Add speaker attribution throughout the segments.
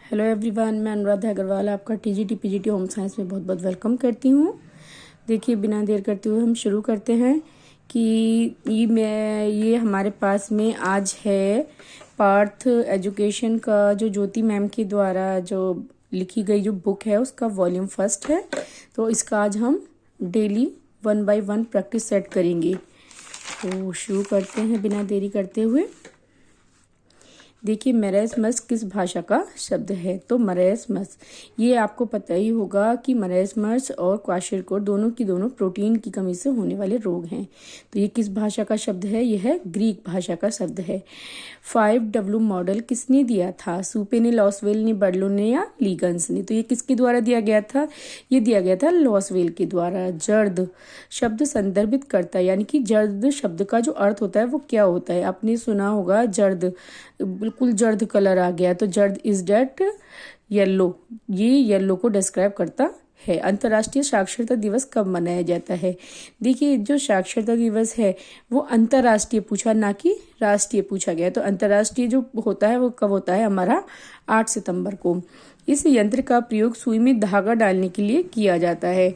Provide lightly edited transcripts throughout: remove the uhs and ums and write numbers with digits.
Speaker 1: Hello everyone, मैं अनुराधा अग्रवाल आपका TGT PGT home science में बहुत बहुत वेलकम करती हूँ। देखिए, बिना देर करते हुए हम शुरू करते हैं कि ये हमारे पास में आज है पार्थ एजुकेशन का जो ज्योति मैम के द्वारा जो लिखी गई जो बुक है उसका वॉल्यूम फर्स्ट है। तो इसका आज हम डेली 1 बाय 1 प्रैक्टिस सेट करेंगे। तो शुरू करते हैं बिना देरी करते हुए। देखिए, मरैसमस किस भाषा का शब्द है? तो मरैसमस, ये आपको पता ही होगा कि मरैसमस और क्वाशरकोर दोनों की दोनों प्रोटीन की कमी से होने वाले रोग हैं। तो ये किस भाषा का शब्द है? यह है ग्रीक भाषा का शब्द है। 5W मॉडल किसने दिया था? सूपे ने, लॉसवेल ने, बर्लो ने या लीगन्स ने? तो ये किसके द्वारा दिया गया था? ये दिया गया था लॉसवेल के द्वारा। जर्द शब्द संदर्भित करता है, यानी कि जर्द शब्द का जो अर्थ होता है वो क्या होता है? आपने सुना होगा जर्द, बिल्कुल जर्द कलर आ गया, तो जर्द इज डेट येलो, ये येलो को डिस्क्राइब करता है। अंतर्राष्ट्रीय साक्षरता दिवस कब मनाया जाता है? देखिए, जो साक्षरता दिवस है वो अंतर्राष्ट्रीय पूछा, ना कि राष्ट्रीय पूछा गया। तो अंतर्राष्ट्रीय जो होता है वो कब होता है? हमारा 8 सितंबर को। इस यंत्र का प्रयोग सुई में धागा डालने के लिए किया जाता है।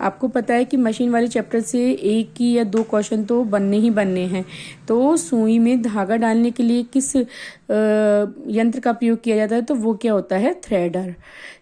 Speaker 1: आपको पता है कि मशीन वाले चैप्टर से एक की या दो क्वेश्चन तो बनने ही बनने हैं। तो सुई में धागा डालने के लिए किस यंत्र का प्रयोग किया जाता है? तो वो क्या होता है? थ्रेडर।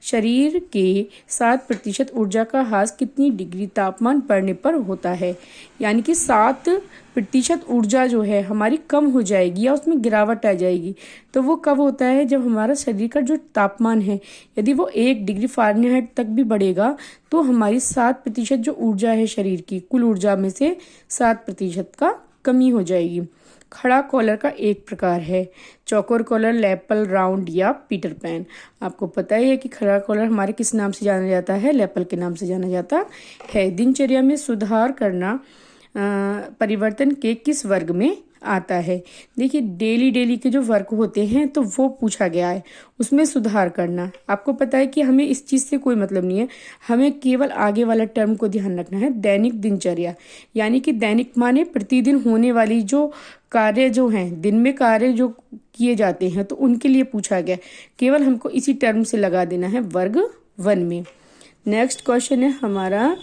Speaker 1: शरीर के 7% ऊर्जा का ह्रास कितनी डिग्री तापमान बढ़ने पर होता है? यानी कि 7% ऊर्जा जो है हमारी कम हो जाएगी या उसमें गिरावट आ जाएगी। तो वो कब होता है? जब हमारा शरीर का जो तापमान है यदि वो 1 डिग्री फ़ारेनहाइट तक भी बढ़ेगा तो हमारी 7% जो ऊर्जा है शरीर की, कुल ऊर्जा में से 7% का कमी हो जाएगी। खड़ा कॉलर का एक प्रकार है। चौकोर कॉलर, लैपल, राउंड या पीटर पैन। आपको पता ही है कि खड़ा कॉलर हमारे किस नाम से जाना जाता है? लैपल के नाम से जाना जाता है। दिनचर्या में सुधार करना परिवर्तन के किस वर्ग में आता है? देखिए, डेली के जो वर्क होते हैं तो वो पूछा गया है, उसमें सुधार करना। आपको पता है कि हमें इस चीज से कोई मतलब नहीं है, हमें केवल आगे वाला टर्म को ध्यान रखना है। दैनिक दिनचर्या, यानी कि दैनिक माने प्रतिदिन होने वाली जो कार्य जो हैं, दिन में कार्य जो किए जाते हैं, तो उनके लिए पूछा गया। केवल हमको इसी टर्म से लगा देना है वर्ग 1 में। नेक्स्ट क्वेश्चन है हमारा,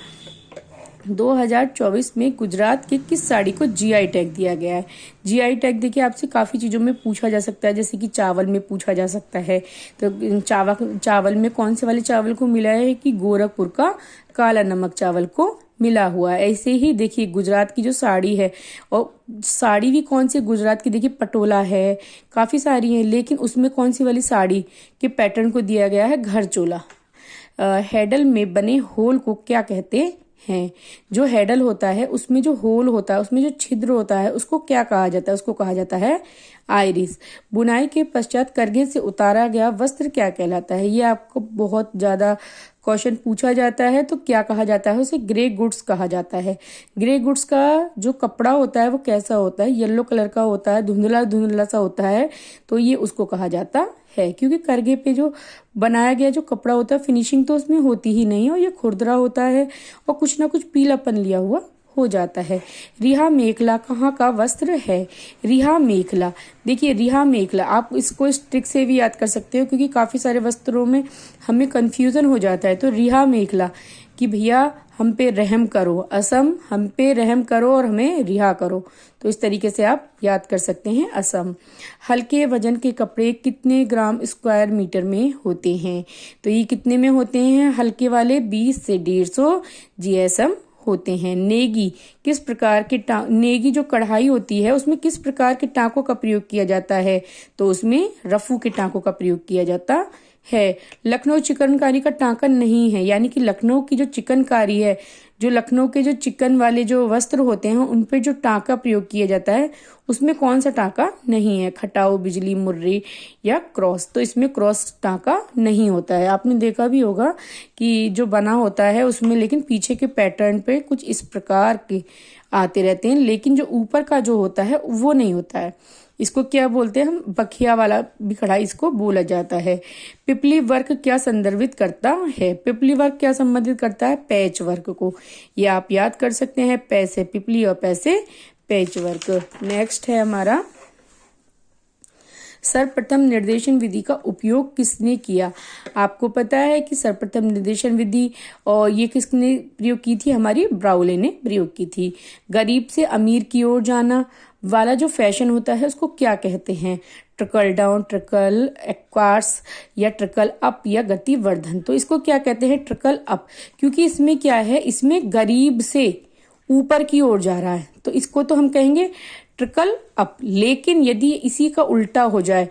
Speaker 1: 2024 में गुजरात की किस साड़ी को जीआई टैग दिया गया है? जीआई टैग देखिए आपसे काफ़ी चीज़ों में पूछा जा सकता है, जैसे कि चावल में पूछा जा सकता है। तो चावल में कौन से वाले चावल को मिला है? कि गोरखपुर का काला नमक चावल को मिला हुआ है। ऐसे ही देखिए, गुजरात की जो साड़ी है, और साड़ी भी कौन सी गुजरात की? देखिए, पटोला है, काफ़ी सारी है, लेकिन उसमें कौन सी वाली साड़ी के पैटर्न को दिया गया है? घर चोला। हैडल में बने होल को क्या कहते हैं? जो हैडल होता है उसमें जो होल होता है, उसमें जो छिद्र होता है, उसको क्या कहा जाता है? उसको कहा जाता है आइरिस। बुनाई के पश्चात करघे से उतारा गया वस्त्र क्या कहलाता है? ये आपको बहुत ज्यादा क्वेश्चन पूछा जाता है। तो क्या कहा जाता है? उसे ग्रे गुड्स कहा जाता है। ग्रे गुड्स का जो कपड़ा होता है वो कैसा होता है? येलो कलर का होता है, धुंधला धुंधला सा होता है। तो ये उसको कहा जाता है, क्योंकि करघे पे जो बनाया गया जो कपड़ा होता है, फिनिशिंग तो उसमें होती ही नहीं है, और ये खुरदरा होता है और कुछ ना कुछ पीलापन लिया हुआ हो जाता है। रिहा मेखला कहाँ का वस्त्र है? रिहा मेखला, देखिए रिहा मेखला, आप इसको इस ट्रिक से भी याद कर सकते हो, क्योंकि काफी सारे वस्त्रों में हमें कंफ्यूजन हो जाता है। तो रिहा मेखला कि भैया हम पे रहम करो, असम हम पे रहम करो और हमें रिहा करो। तो इस तरीके से आप याद कर सकते हैं असम। हल्के वजन के कपड़े कितने ग्राम स्क्वायर मीटर में होते हैं? तो ये कितने में होते हैं? हल्के वाले 20 से 150 जीएसएम होते हैं। नेगी किस प्रकार के नेगी जो कढ़ाई होती है उसमें किस प्रकार के टांकों का प्रयोग किया जाता है? तो उसमें रफू के टांकों का प्रयोग किया जाता है। लखनऊ चिकनकारी का टांका नहीं है, यानी कि लखनऊ की जो चिकनकारी है, जो लखनऊ के जो चिकन वाले जो वस्त्र होते हैं उन पे जो टांका प्रयोग किया जाता है उसमें कौन सा टांका नहीं है? खटाऊ, बिजली, मुर्री या क्रॉस। तो इसमें क्रॉस टांका नहीं होता है। आपने देखा भी होगा कि जो बना होता है उसमें लेकिन पीछे के पैटर्न पे कुछ इस प्रकार के आते रहते हैं, लेकिन जो ऊपर का जो होता है वो नहीं होता है। इसको क्या बोलते हैं हम? बखिया वाला भी कढ़ाई इसको बोला जाता है। पिपली वर्क क्या संदर्भित करता है? पिपली वर्क क्या संबंधित करता है? पैच वर्क को। ये आप याद कर सकते हैं, पैसे पिपली और पैसे पैच वर्क। नेक्स्ट है हमारा, सर्वप्रथम निर्देशन विधि का उपयोग किसने किया? आपको पता है कि सर्वप्रथम निर्देशन विधि और ये किसने प्रयोग की थी? हमारी ब्राउले ने प्रयोग की थी। गरीब से अमीर की ओर जाना वाला जो फैशन होता है उसको क्या कहते हैं? ट्रिकल डाउन, ट्रिकल एक्वार्स या ट्रिकल अप या गति वर्धन। तो इसको क्या कहते हैं? ट्रिकल अप, क्योंकि इसमें क्या है, इसमें गरीब से ऊपर की ओर जा रहा है, तो इसको तो हम कहेंगे ट्रिकल अप। लेकिन यदि इसी का उल्टा हो जाए,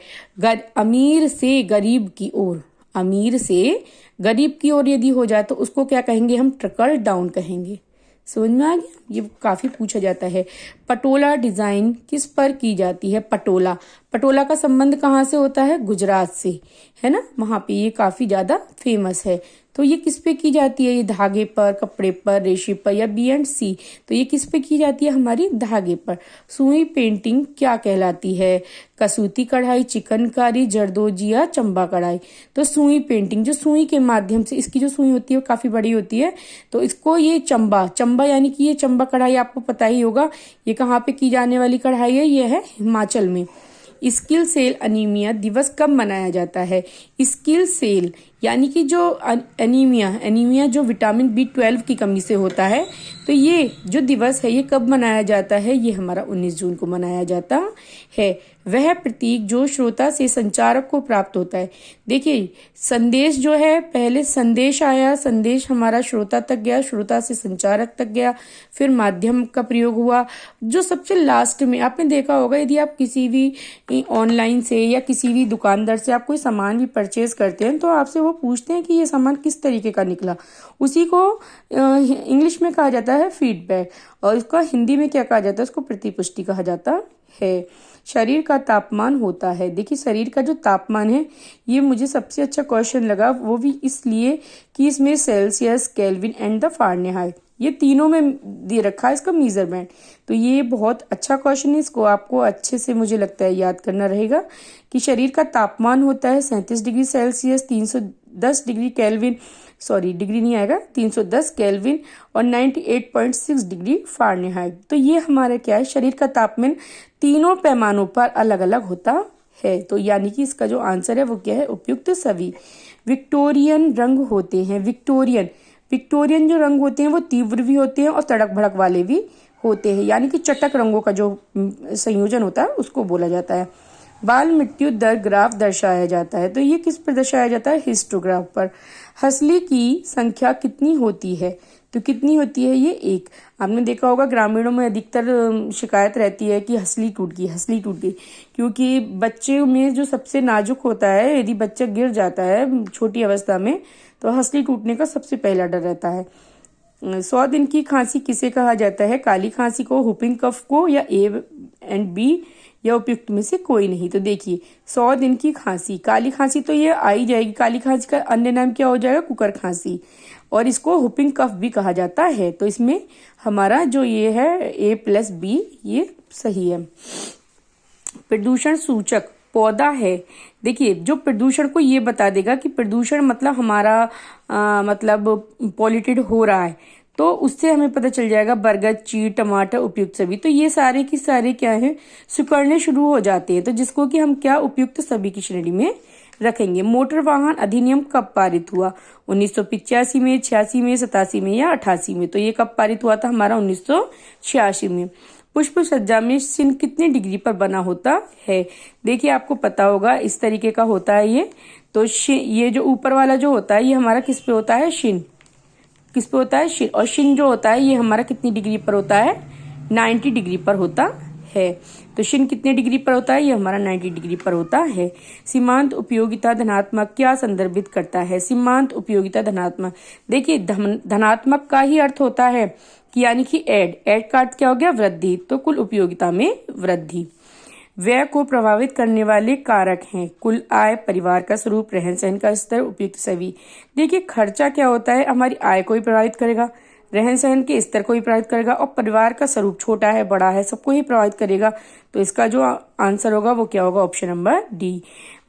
Speaker 1: अमीर से गरीब की ओर, अमीर से गरीब की ओर यदि हो जाए तो उसको क्या कहेंगे? हम ट्रिकल डाउन कहेंगे। समझ में आ गया? ये काफी पूछा जाता है। पटोला डिजाइन किस पर की जाती है? पटोला, पटोला का संबंध कहाँ से होता है? गुजरात से, है ना, वहां पे ये काफी ज्यादा फेमस है। तो ये किस पे की जाती है? ये धागे पर, कपड़े पर, रेशे पर या बी एंड सी? तो ये किस पे की जाती है? हमारी धागे पर। सुई पेंटिंग क्या कहलाती है? कसूती कढ़ाई, चिकनकारी, जरदोजी या चंबा कढ़ाई? तो सुई पेंटिंग, जो सुई के माध्यम से, इसकी जो सुई होती है वो काफी बड़ी होती है, तो इसको ये चंबा, चंबा यानी कि ये चंबा कढ़ाई आपको पता ही होगा, ये कहाँ पे की जाने वाली कढ़ाई है? ये है हिमाचल में। स्किल सेल अनीमिया दिवस कब मनाया जाता है? स्किल सेल यानी कि जो एनीमिया, एनीमिया जो विटामिन B12 की कमी से होता है, तो ये जो दिवस है ये कब मनाया जाता है? ये हमारा 19 जून को मनाया जाता है। वह प्रतीक जो श्रोता से संचारक को प्राप्त होता है। देखिए, संदेश जो है, पहले संदेश आया, संदेश हमारा श्रोता तक गया, श्रोता से संचारक तक गया, फिर माध्यम का प्रयोग हुआ। जो सबसे लास्ट में आपने देखा होगा, यदि आप किसी भी ऑनलाइन से या किसी भी दुकानदार से आप कोई सामान भी परचेज करते हैं तो आपसे वो पूछते हैं कि ये सामान किस तरीके का निकला। उसी को इंग्लिश में कहा जाता है फीडबैक, और इसका हिंदी में क्या कहा जाता है? उसको प्रतिपुष्टि कहा जाता है। शरीर का तापमान होता है। देखिए, शरीर का जो तापमान है, ये मुझे सबसे अच्छा क्वेश्चन लगा, वो भी इसलिए कि इसमें Celsius, kelvin and the Fahrenheit, ये तीनों में दे रखा है इसका मेजरमेंट। तो ये बहुत अच्छा क्वेश्चन है, इसको आपको अच्छे से मुझे लगता है याद करना रहेगा कि शरीर का तापमान होता है 37 degree Celsius, 310 degree kelvin, sorry degree नहीं आएगा, 310 केल्विन और 98.6 डिग्री फ़ारेनहाइट। तो ये हमारा क्या है? शरीर का तापमान तीनों पैमानों पर अलग अलग होता है। तो यानी कि इसका जो आंसर है वो क्या है? उपयुक्त सभी। विक्टोरियन रंग होते हैं। विक्टोरियन, विक्टोरियन जो रंग होते हैं वो तीव्र भी होते हैं और तड़क भड़क वाले भी होते हैं, यानी कि चटक रंगों का जो संयोजन होता है उसको बोला जाता है। बाल मृत्यु दर ग्राफ दर्शाया जाता है। तो ये किस पर दर्शाया जाता है? हिस्टोग्राफ पर। हंसली की संख्या कितनी होती है? तो कितनी होती है? ये एक। आपने देखा होगा ग्रामीणों में अधिकतर शिकायत रहती है कि हंसली टूट गई, हंसली टूट गई, क्योंकि बच्चे में जो सबसे नाजुक होता है, यदि बच्चा गिर जाता है छोटी अवस्था में तो हंसली टूटने का सबसे पहला डर रहता है। 100 दिन की खांसी किसे कहा जाता है? काली खांसी को, हुपिंग कफ को, या A एंड B या उपयुक्त में से कोई नहीं। तो देखिए, 100 दिन की खांसी, काली खांसी तो ये आ ही जाएगी। काली खांसी का अन्य नाम क्या हो जाएगा? कुकर खांसी, और इसको हुपिंग कफ भी कहा जाता है। तो इसमें हमारा जो ये है A+B ये सही है। प्रदूषण सूचक पौधा है। देखिए, जो प्रदूषण को ये बता देगा कि प्रदूषण मतलब हमारा मतलब पॉल्यूटेड हो रहा है, तो उससे हमें पता चल जाएगा। बरगद, चीड़, टमाटर, उपयुक्त सभी। तो ये सारे की सारे क्या है? सिकुड़ने शुरू हो जाते हैं, तो जिसको कि हम क्या उपयुक्त सभी की श्रेणी में रखेंगे। मोटर वाहन अधिनियम कब पारित हुआ? 1985 में, 86 में, 87 में या 88 में? तो ये कब पारित हुआ था? हमारा 1986 में। पुष्प सज्जा में शिन कितनी डिग्री पर बना होता है? देखिए, आपको पता होगा इस तरीके का होता है ये। तो ये जो ऊपर वाला जो होता है ये हमारा किस पे होता है? शिन। किस पे होता है? शिन। और शिन जो होता है ये हमारा कितनी डिग्री पर होता है? 90 डिग्री पर होता है। तो शिन कितने डिग्री पर होता है? ये हमारा 90 डिग्री पर होता है। सीमांत उपयोगिता धनात्मक क्या संदर्भित करता है? सीमांत उपयोगिता धनात्मक, देखिए धनात्मक का ही अर्थ होता है कि यानी कि ऐड का अर्थ क्या हो गया? वृद्धि। तो कुल उपयोगिता में वृद्धि। व्यय को प्रभावित करने वाले कारक हैं। कुल आय, परिवार का स्वरूप, रहन सहन का स्तर, उपयुक्त सभी। देखिए, खर्चा क्या होता है? हमारी आय को ही प्रभावित करेगा, रहन सहन के स्तर को ही प्रभावित करेगा, और परिवार का स्वरूप छोटा है बड़ा है सबको ही प्रभावित करेगा। तो इसका जो आंसर होगा वो क्या होगा? Option number D.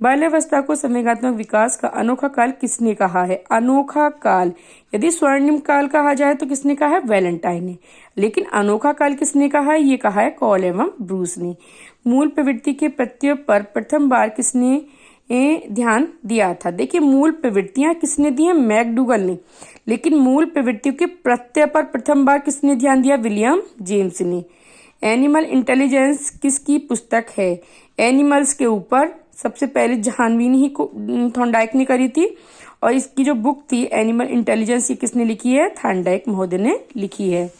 Speaker 1: बाल्यावस्था को संवेगात्मक विकास का अनोखा काल किसने कहा है? अनोखा काल, यदि स्वर्णिम काल कहा जाए तो किसने कहा है? वैलेंटाइन ने। लेकिन अनोखा काल किसने कहा है? ये कहा है कॉल एवं ब्रूस ने। मूल प्रवृत्ति के प्रत्यय पर प्रथम बार किसने ध्यान दिया था? देखिए, मूल प्रवृत्तियां किसने दी है? मैकडूगल ने। लेकिन मूल प्रवृत्तियों के प्रत्यय पर प्रथम बार किसने ध्यान दिया? विलियम जेम्स ने। एनिमल इंटेलिजेंस किसकी पुस्तक है? एनिमल्स के ऊपर सबसे पहले जहानवीन ही थॉर्नडाइक ने करी थी, और इसकी जो बुक थी एनिमल इंटेलिजेंस, ये किसने लिखी है? थॉर्नडाइक महोदय ने लिखी है।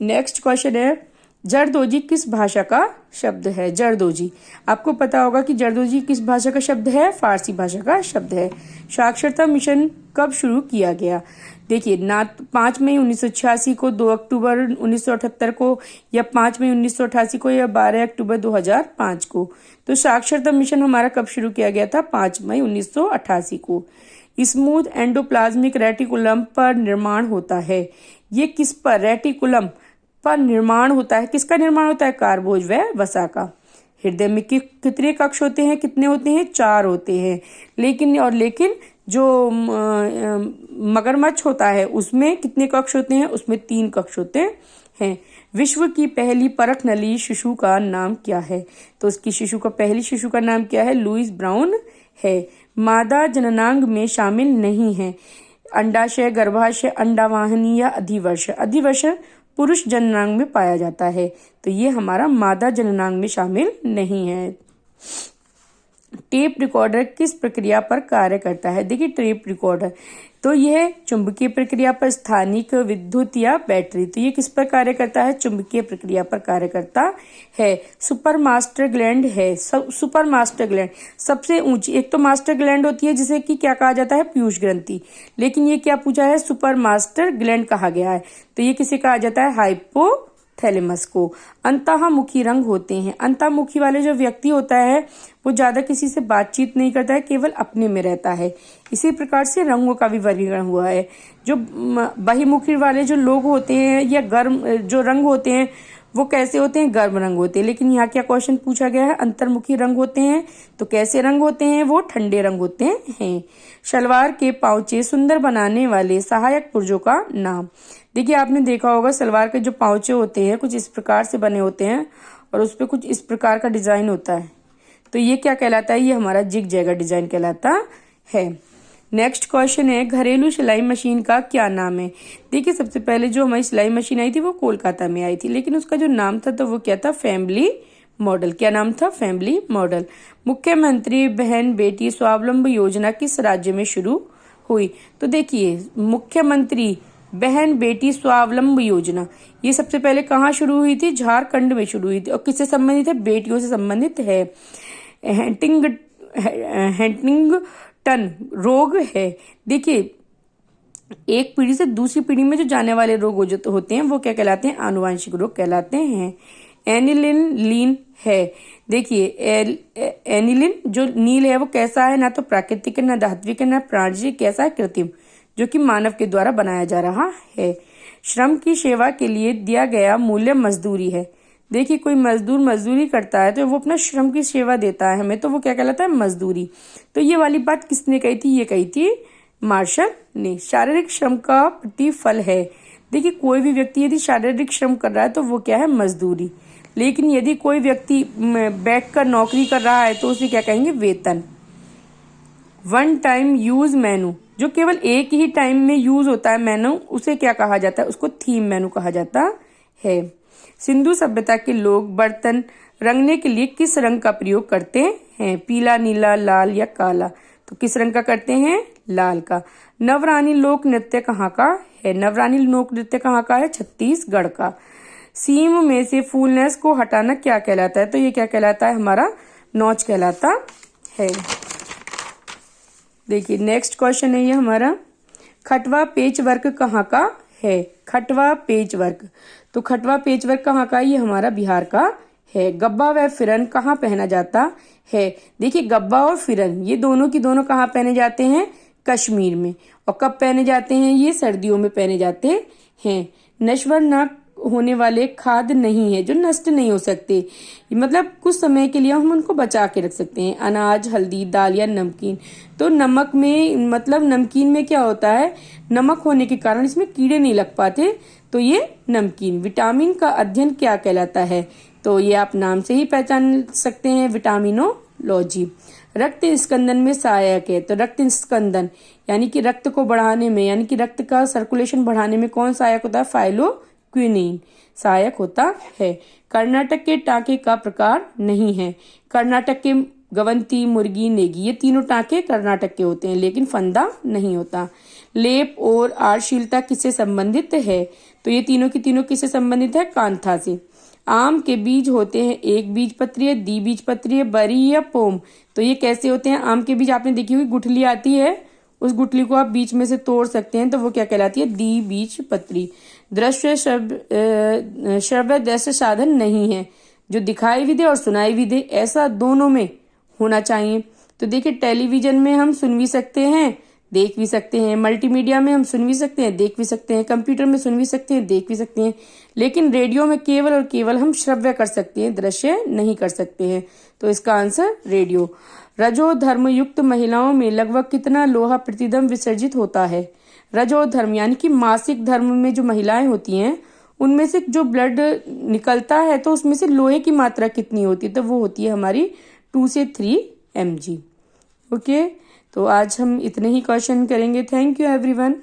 Speaker 1: नेक्स्ट क्वेश्चन है, जरदोजी किस भाषा का शब्द है? जरदोजी, आपको पता होगा कि जरदोजी किस भाषा का शब्द है? फारसी भाषा का शब्द है। साक्षरता मिशन कब शुरू किया गया? देखिए, ना 5 मई 1986 को, 2 अक्टूबर 1978 को, या 5 मई 1988 को, या 12 अक्टूबर 2005 को। तो साक्षरता मिशन हमारा कब शुरू किया गया था? 5 मई 1988 को। स्मूथ एंडोप्लाज्मिक रेटिकुलम पर निर्माण होता है। ये किस पर? रेटिकुलम पर निर्माण होता है। किसका निर्माण होता है? कार्बोज व वसा का। हृदय में कितने कक्ष होते हैं? कितने होते हैं? 4 होते हैं। लेकिन जो मगरमच्छ होता है उसमें कितने कक्ष होते हैं? उसमें 3 कक्ष होते हैं। विश्व की पहली परख नली शिशु का नाम क्या है? तो उसकी पहली शिशु का नाम क्या है? लुईस ब्राउन है। मादा जननांग में शामिल नहीं है। अंडाशय, गर्भाशय, अंडावाहिनी या अधिवर्ष? अधिवर्ष पुरुष जननांग में पाया जाता है, तो ये हमारा मादा जननांग में शामिल नहीं है। टेप रिकॉर्डर किस प्रक्रिया पर कार्य करता है? देखिए, टेप रिकॉर्डर तो यह चुंबकीय प्रक्रिया पर, स्थानिक, विद्युत या बैटरी, तो ये किस पर कार्य करता है? चुंबकीय प्रक्रिया पर कार्य करता है। सुपर मास्टर ग्लैंड है। सुपर मास्टर ग्लैंड सबसे ऊंची, एक तो मास्टर ग्लैंड होती है जिसे कि क्या कहा जाता है? पीयूष ग्रंथि। लेकिन ये क्या पूछा है? सुपर मास्टर ग्लैंड कहा गया है, तो ये किसे कहा जाता है? हाइपोथैलेमस को। अंतःमुखी रंग होते हैं। अंतःमुखी वाले जो व्यक्ति होता है वो ज्यादा किसी से बातचीत नहीं करता है, केवल अपने में रहता है। इसी प्रकार से रंगों का भी वर्गीकरण हुआ है। जो बहिर्मुखी वाले जो लोग होते हैं या गर्म जो रंग होते हैं वो कैसे होते हैं? गर्म रंग होते हैं। लेकिन यहाँ क्या क्वेश्चन पूछा गया है? अंतर्मुखी रंग होते हैं, तो कैसे रंग होते हैं? वो ठंडे रंग होते हैं। सलवार के पांचे सुंदर बनाने वाले सहायक पुर्जों का नाम। देखिए, आपने देखा होगा सलवार के जो पांचे होते हैं कुछ इस प्रकार से बने होते हैं और उस पर कुछ इस प्रकार का डिजाइन होता है, तो ये क्या कहलाता है? ये हमारा जिग जैगर डिजाइन कहलाता है। नेक्स्ट क्वेश्चन है, घरेलू सिलाई मशीन का क्या नाम है? देखिए, सबसे पहले जो हमारी सिलाई मशीन आई थी वो कोलकाता में आई थी, लेकिन उसका जो नाम था तो वो क्या था? Family model. क्या नाम था? Family model. मुख्यमंत्री बहन बेटी स्वावलंबन योजना किस राज्य में शुरू हुई? तो देखिए, मुख्यमंत्री बहन बेटी स्वावलंबन योजना ये सबसे पहले कहाँ शुरू हुई थी? झारखंड में शुरू हुई थी। और किससे संबंधित है? बेटियों से संबंधित है। हैंटिंगटन रोग है। देखिए, एक पीढ़ी से दूसरी पीढ़ी में जो जाने वाले रोग जो होते हैं वो क्या कहलाते हैं? आनुवांशिक रोग कहलाते हैं। एनिलिन लीन है। देखिए, एनिलिन जो नील है वो कैसा है? ना तो प्राकृतिक है, ना धात्विक है, ना प्राणजीव, कैसा है? कृत्रिम, जो कि मानव के द्वारा बनाया जा रहा है। श्रम की सेवा के लिए दिया गया मूल्य मजदूरी है। देखिए, कोई मजदूर मजदूरी करता है तो वो अपना श्रम की सेवा देता है हमें, तो वो क्या कहलाता है? मजदूरी। तो ये वाली बात किसने कही थी? ये कही थी मार्शल ने। शारीरिक श्रम का प्रतिफल है। देखिए, कोई भी व्यक्ति यदि शारीरिक श्रम कर रहा है तो वो क्या है? मजदूरी। लेकिन यदि कोई व्यक्ति बैठकर नौकरी कर रहा है तो उसे क्या कहेंगे? वेतन। वन टाइम यूज मेनू, जो केवल एक ही टाइम में यूज होता है मेनू, उसे क्या कहा जाता है? उसको थीम मेनू कहा जाता है। सिंधु सभ्यता के लोग बर्तन रंगने के लिए किस रंग का प्रयोग करते हैं? पीला, नीला, लाल या काला? तो किस रंग का करते हैं? लाल का। नवरानी लोक नृत्य कहाँ का है? नवरानी लोक नृत्य कहाँ का है? छत्तीसगढ़ का। सीम में से फूलनेस को हटाना क्या कहलाता है? तो ये क्या कहलाता है? हमारा नौच कहलाता है। देखिए, नेक्स्ट क्वेश्चन है ये हमारा, खटवा पेच वर्क कहाँ का है? खटवा पेच वर्क, तो खटवा पेच वर्क कहाँ का? ये हमारा बिहार का है। गब्बा व फिरन कहाँ पहना जाता है? देखिए, गब्बा और फिरन ये दोनों की दोनों कहाँ पहने जाते हैं? कश्मीर में। और कब पहने जाते हैं? ये सर्दियों में पहने जाते हैं। नश्वर न होने वाले खाद्य नहीं है जो नष्ट नहीं हो सकते, मतलब कुछ समय के लिए हम उनको बचा के रख सकते हैं। अनाज, हल्दी, दाल या नमकीन। तो नमक में, मतलब नमकीन में क्या होता है? नमक होने के कारण इसमें कीड़े नहीं लग पाते, तो ये नमकीन। विटामिन का अध्ययन क्या कहलाता है? तो ये आप नाम से ही पहचान सकते हैं, विटामिनोलॉजी। रक्त स्कंदन में सहायक है, तो रक्त स्कंदन यानी कि रक्त को बढ़ाने में, यानी कि रक्त का सर्कुलेशन बढ़ाने में कौन सहायक होता है? फाइलोक्विनिन सहायक होता है। कर्नाटक के टांके का प्रकार नहीं है। कर्नाटक के गवंती, मुर्गी, नेगी, ये तीनों टांके कर्नाटक के होते हैं, लेकिन फंदा नहीं होता। लेप और आर्शीलता किससे संबंधित है? तो ये तीनों की तीनों किससे संबंधित है? कांथा से। आम के बीज होते हैं एक बीज पत्रीय, द्विबीजपत्रीय, बरी या पोम। तो ये कैसे होते हैं? आम के बीज आपने देखी होगी, गुठली आती है, उस गुठली को आप बीच में से तोड़ सकते हैं, तो वो क्या कहलाती है? द्विबीजपत्री। दृश्य श्रव्य दृश्य साधन नहीं है, जो दिखाई भी दे और सुनाई भी दे, ऐसा दोनों में होना चाहिए। तो देखिए, टेलीविजन में हम सुन भी सकते हैं, देख भी सकते हैं, मल्टीमीडिया में हम सुन भी सकते हैं, देख भी सकते हैं, कंप्यूटर में सुन भी सकते हैं, देख भी सकते हैं, लेकिन रेडियो में केवल और केवल हम श्रव्य कर सकते हैं, दृश्य नहीं कर सकते हैं। तो इसका आंसर रेडियो। रजो धर्म युक्त महिलाओं में लगभग कितना लोहा प्रतिदिन विसर्जित होता है? रजो धर्म यानी कि मासिक धर्म में जो महिलाएं होती हैं, उनमें से जो ब्लड निकलता है, तो उसमें से लोहे की मात्रा कितनी होती है? तो वो होती है हमारी 2 से 3 mg। ओके, तो आज हम इतने ही क्वेश्चन करेंगे। Thank you everyone.